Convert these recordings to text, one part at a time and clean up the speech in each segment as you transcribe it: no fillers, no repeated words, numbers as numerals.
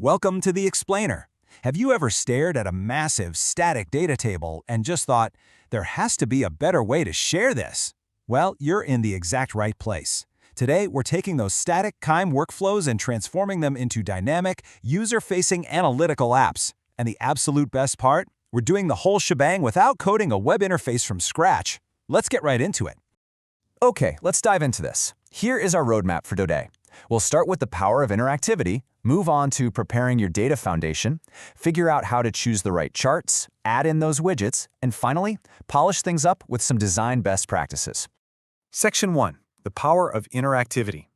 Welcome to the Explainer. Have you ever stared at a massive static data table and just thought, there has to be a better way to share this? Well, you're in the exact right place. Today, we're taking those static KNIME workflows and transforming them into dynamic, user-facing analytical apps. And the absolute best part? We're doing the whole shebang without coding a web interface from scratch. Let's get right into it. Okay, let's dive into this. Here is our roadmap for today. We'll start with the power of interactivity, move on to preparing your data foundation, figure out how to choose the right charts, add in those widgets, and finally, polish things up with some design best practices. Section 1. The power of interactivity.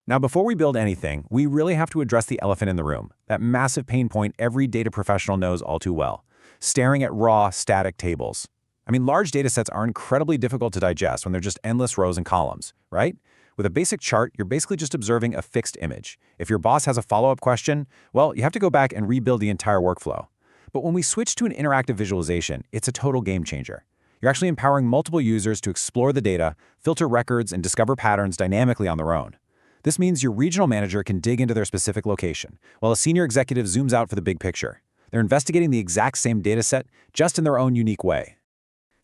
Now, before we build anything, we really have to address the elephant in the room, that massive pain point every data professional knows all too well: staring at raw, static tables. I mean, large data sets are incredibly difficult to digest when they're just endless rows and columns, right? With a basic chart, you're basically just observing a fixed image. If your boss has a follow-up question, well, you have to go back and rebuild the entire workflow. But when we switch to an interactive visualization, it's a total game changer. You're actually empowering multiple users to explore the data, filter records, and discover patterns dynamically on their own. This means your regional manager can dig into their specific location, while a senior executive zooms out for the big picture. They're investigating the exact same data set, just in their own unique way.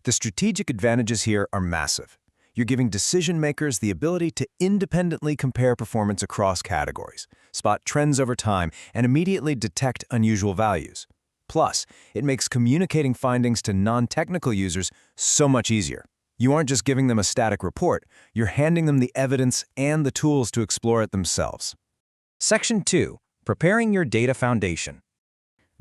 The strategic advantages here are massive. You're giving decision makers the ability to independently compare performance across categories, spot trends over time, and immediately detect unusual values. Plus, it makes communicating findings to non-technical users so much easier. You aren't just giving them a static report, you're handing them the evidence and the tools to explore it themselves. Section 2. Preparing your data foundation.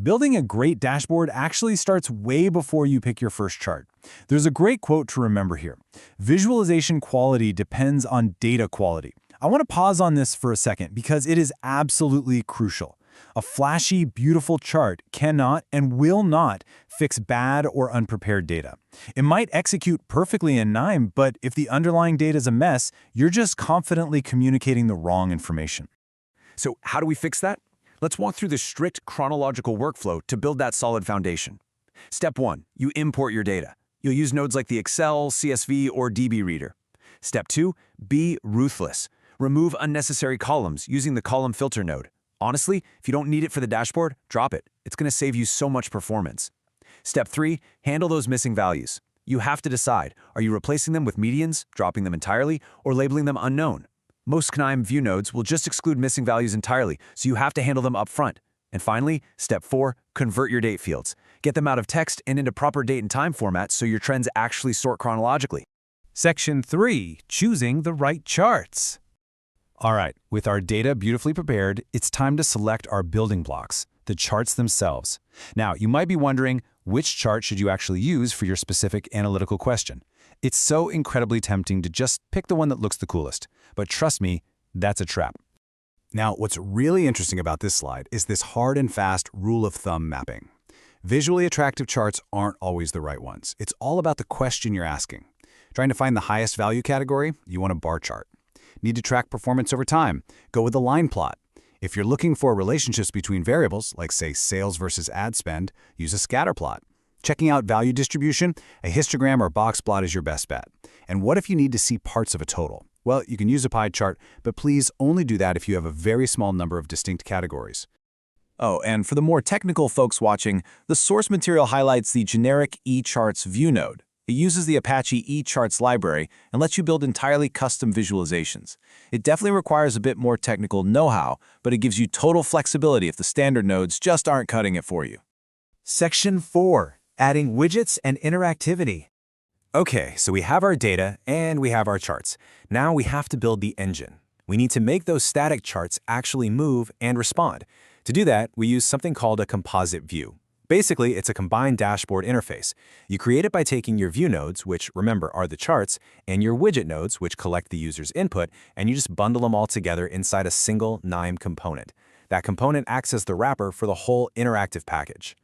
Building a great dashboard actually starts way before you pick your first chart. There's a great quote to remember here: visualization quality depends on data quality. I want to pause on this for a second because it is absolutely crucial. A flashy, beautiful chart cannot and will not fix bad or unprepared data. It might execute perfectly in KNIME, but if the underlying data is a mess, you're just confidently communicating the wrong information. So how do we fix that? Let's walk through the strict chronological workflow to build that solid foundation. Step 1. You import your data. You'll use nodes like the Excel, CSV, or DB Reader. Step 2. Be ruthless. Remove unnecessary columns using the column filter node. Honestly, if you don't need it for the dashboard, drop it. It's going to save you so much performance. Step 3. Handle those missing values. You have to decide, are you replacing them with medians, dropping them entirely, or labeling them unknown? Most KNIME View nodes will just exclude missing values entirely, so you have to handle them up front. And finally, Step 4, convert your date fields. Get them out of text and into proper date and time formats so your trends actually sort chronologically. Section 3. Choosing the right charts. All right, with our data beautifully prepared, it's time to select our building blocks, the charts themselves. Now, you might be wondering, which chart should you actually use for your specific analytical question? It's so incredibly tempting to just pick the one that looks the coolest. But trust me, that's a trap. Now, what's really interesting about this slide is this hard and fast rule of thumb mapping. Visually attractive charts aren't always the right ones. It's all about the question you're asking. Trying to find the highest value category? You want a bar chart. Need to track performance over time? Go with a line plot. If you're looking for relationships between variables, like say sales versus ad spend, use a scatter plot. Checking out value distribution, a histogram or box plot is your best bet. And what if you need to see parts of a total? Well, you can use a pie chart, but please only do that if you have a very small number of distinct categories. Oh, and for the more technical folks watching, the source material highlights the generic eCharts view node. It uses the Apache eCharts library and lets you build entirely custom visualizations. It definitely requires a bit more technical know-how, but it gives you total flexibility if the standard nodes just aren't cutting it for you. Section 4. Adding widgets and interactivity. Okay, so we have our data and we have our charts. Now we have to build the engine. We need to make those static charts actually move and respond. To do that, we use something called a composite view. Basically, it's a combined dashboard interface. You create it by taking your view nodes, which remember are the charts, and your widget nodes, which collect the user's input, and you just bundle them all together inside a single KNIME component. That component acts as the wrapper for the whole interactive package.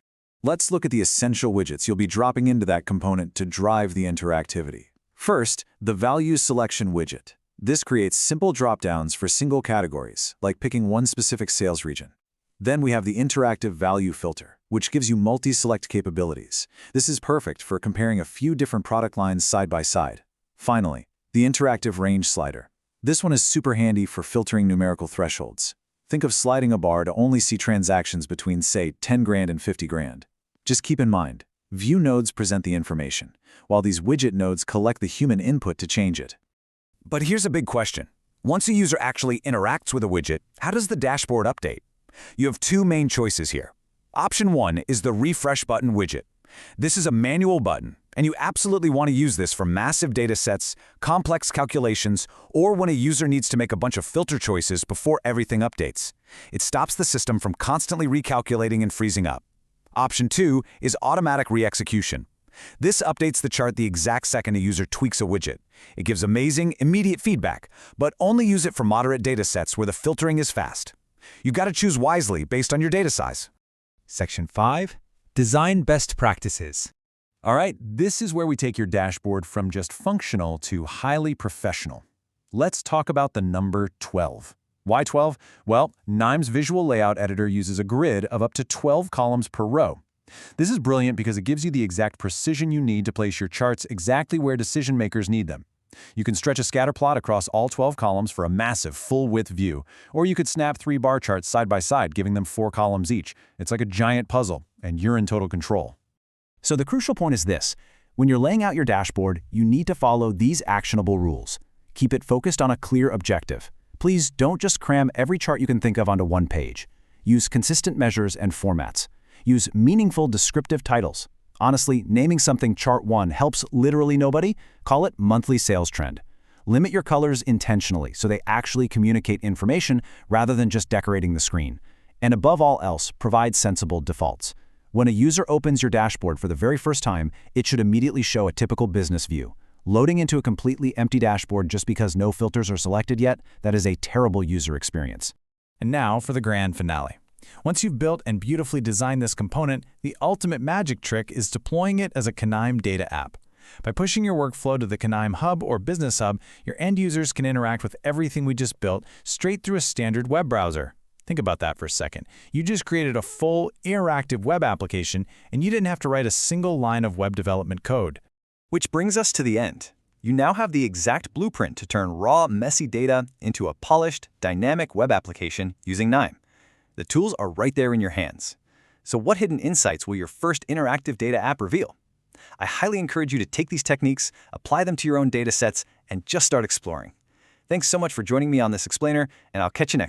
Let's look at the essential widgets you'll be dropping into that component to drive the interactivity. First, the Value Selection widget. This creates simple dropdowns for single categories, like picking one specific sales region. Then we have the Interactive Value Filter, which gives you multi-select capabilities. This is perfect for comparing a few different product lines side by side. Finally, the Interactive Range Slider. This one is super handy for filtering numerical thresholds. Think of sliding a bar to only see transactions between, say, 10 grand and 50 grand. Just keep in mind, view nodes present the information, while these widget nodes collect the human input to change it. But here's a big question. Once a user actually interacts with a widget, how does the dashboard update? You have two main choices here. Option 1 is the refresh button widget. This is a manual button, and you absolutely want to use this for massive data sets, complex calculations, or when a user needs to make a bunch of filter choices before everything updates. It stops the system from constantly recalculating and freezing up. Option 2 is automatic re-execution. This updates the chart the exact second a user tweaks a widget. It gives amazing, immediate feedback, but only use it for moderate data sets where the filtering is fast. You've got to choose wisely based on your data size. Section 5. Design best practices. All right, this is where we take your dashboard from just functional to highly professional. Let's talk about the number 12. Why 12? Well, KNIME's visual layout editor uses a grid of up to 12 columns per row. This is brilliant because it gives you the exact precision you need to place your charts exactly where decision makers need them. You can stretch a scatter plot across all 12 columns for a massive full-width view, or you could snap 3 bar charts side by side, giving them 4 columns each. It's like a giant puzzle, and you're in total control. So the crucial point is this. When you're laying out your dashboard, you need to follow these actionable rules. Keep it focused on a clear objective. Please don't just cram every chart you can think of onto one page. Use consistent measures and formats. Use meaningful descriptive titles. Honestly, naming something Chart 1 helps literally nobody. Call it monthly sales trend. Limit your colors intentionally so they actually communicate information rather than just decorating the screen. And above all else, provide sensible defaults. When a user opens your dashboard for the very first time, it should immediately show a typical business view. Loading into a completely empty dashboard just because no filters are selected yet, that is a terrible user experience. And now for the grand finale. Once you've built and beautifully designed this component, the ultimate magic trick is deploying it as a KNIME data app. By pushing your workflow to the KNIME Hub or Business Hub, your end users can interact with everything we just built straight through a standard web browser. Think about that for a second. You just created a full, interactive web application, and you didn't have to write a single line of web development code. Which brings us to the end. You now have the exact blueprint to turn raw, messy data into a polished, dynamic web application using KNIME. The tools are right there in your hands. So what hidden insights will your first interactive data app reveal? I highly encourage you to take these techniques, apply them to your own data sets, and just start exploring. Thanks so much for joining me on this explainer, and I'll catch you next time.